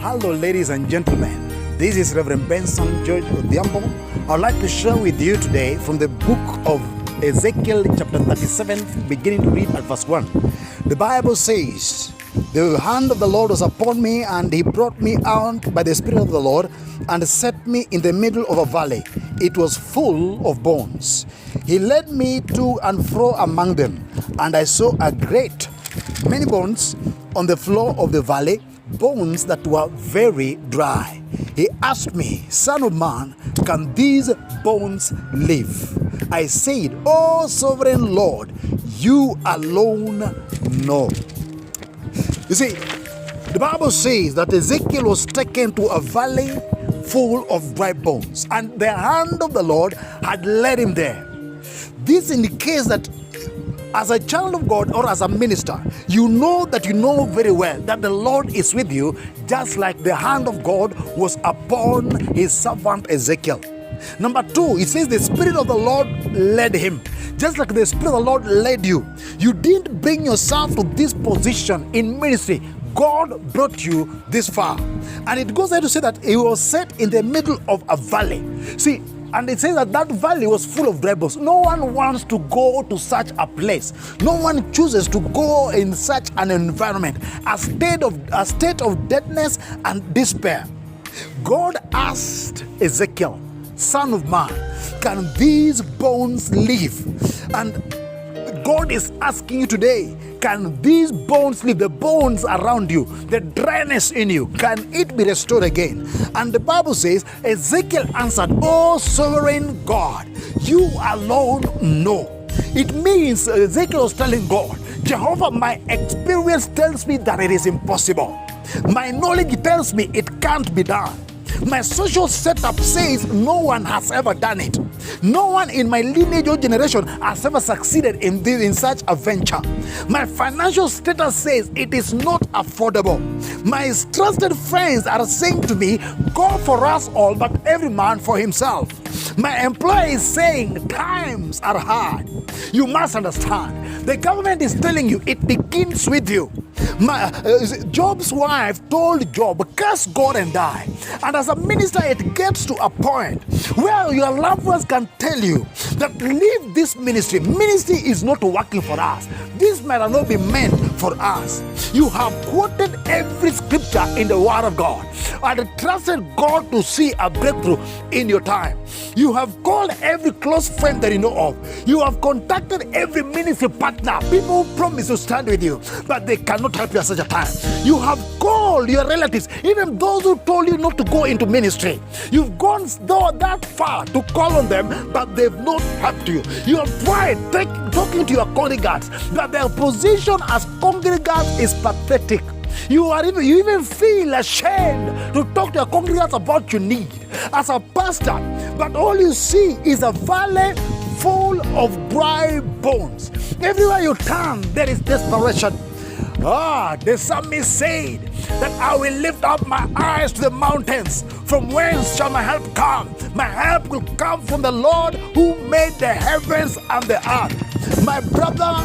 Hello, ladies and gentlemen. This is Reverend Benson George Odhiambo. I'd like to share with you today from the book of Ezekiel, chapter 37, beginning to read at verse 1. The Bible says, "The hand of the Lord was upon me, and he brought me out by the Spirit of the Lord, and set me in the middle of a valley. It was full of bones. He led me to and fro among them, and I saw many bones on the floor of the valley, bones that were very dry. He asked me, 'Son of man, can these bones live?' I said, 'O sovereign Lord, you alone know.'" You see, the Bible says that Ezekiel was taken to a valley full of dry bones, and the hand of the Lord had led him there. This indicates that as a child of God or as a minister, you know very well that the Lord is with you, just like the hand of God was upon his servant Ezekiel. Number 2, it says the Spirit of the Lord led him. Just like the Spirit of the Lord led you. You didn't bring yourself to this position in ministry. God brought you this far. And it goes on to say that he was set in the middle of a valley. See, and it says that valley was full of dry bones. No one wants to go to such a place. No one chooses to go in such an environment, a state of deadness and despair. God asked Ezekiel, "Son of man, can these bones live?" And God is asking you today, can these bones live? The bones around you, the dryness in you, can it be restored again? And the Bible says, Ezekiel answered, "O sovereign God, you alone know." It means Ezekiel was telling God, "Jehovah, my experience tells me that it is impossible. My knowledge tells me it can't be done. My social setup says no one has ever done it. No one in my lineage or generation has ever succeeded in such a venture. My financial status says it is not affordable. My trusted friends are saying to me, 'Go for us all, but every man for himself.' My employer is saying times are hard. You must understand. The government is telling you it begins with you." Job's wife told Job, "Curse God and die." And as a minister, it gets to a point where your loved ones can tell you that leave this ministry. Ministry is not working for us. This might not be meant for us. You have quoted every scripture in the Word of God and trusted God to see a breakthrough in your time. You have called every close friend that you know of. You have contacted every ministry partner, people who promise to stand with you, but they cannot help you at such a time. You have called your relatives, even those who told you not to go into ministry. You've gone that far to call on them, but they've not helped you. You have tried talking to your congregants, but their position as congregants is pathetic. You even feel ashamed to talk to your congregants about your need as a pastor, but all you see is a valley full of dry bones. Everywhere you turn, there is desperation. The psalmist said that, "I will lift up my eyes to the mountains. From whence shall my help come? My help will come from the Lord who made the heavens and the earth." My brother,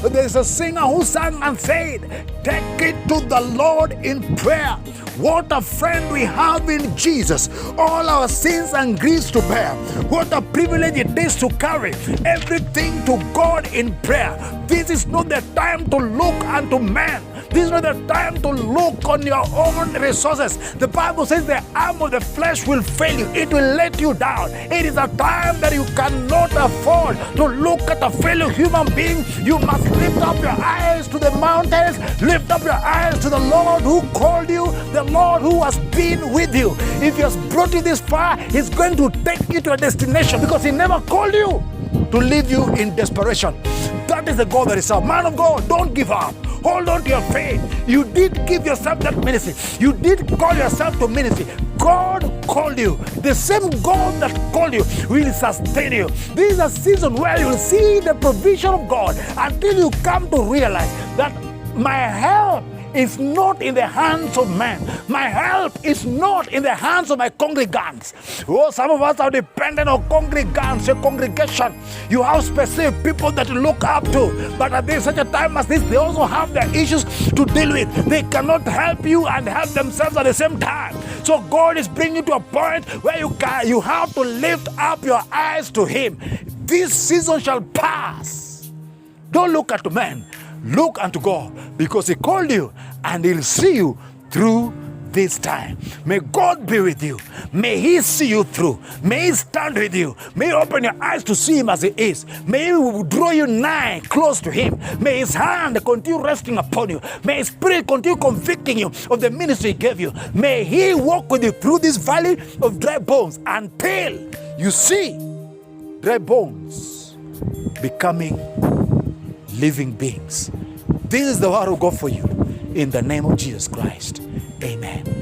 there's a singer who sang and said, "Take it to the Lord in prayer. What a friend we have in Jesus. All our sins and griefs to bear. What a privilege it is to carry everything to God in prayer." This is not the time to look unto man. This is not the time to look on your own resources. The Bible says the arm of the flesh will fail you. It will let you down. It is a time that you cannot afford to look at a fellow human being. You must lift up your eyes to the mountains. Lift up your eyes to the Lord who called you, the Lord who has been with you. If he has brought you this far, he's going to take you to a destination, because he never called you to leave you in desperation. That is the God that is our man of God. Don't give up. Hold on to your faith. You did give yourself that ministry. You did call yourself to ministry. God called you. The same God that called you will sustain you. This is a season where you will see the provision of God until you come to realize that My help is not in the hands of man. My help is not in the hands of my congregants. Oh, some of us are dependent on congregants, your congregation. You have specific people that you look up to. But at this such a time as this, they also have their issues to deal with. They cannot help you and help themselves at the same time. So God is bringing you to a point where you have to lift up your eyes to Him. This season shall pass. Don't look at man. Look unto God, because He called you and He'll see you through this time. May God be with you. May He see you through. May He stand with you. May He open your eyes to see Him as He is. May He draw you nigh, close to Him. May His hand continue resting upon you. May His Spirit continue convicting you of the ministry He gave you. May He walk with you through this valley of dry bones until you see dry bones becoming living beings. This is the word of God for you in the name of Jesus Christ. Amen.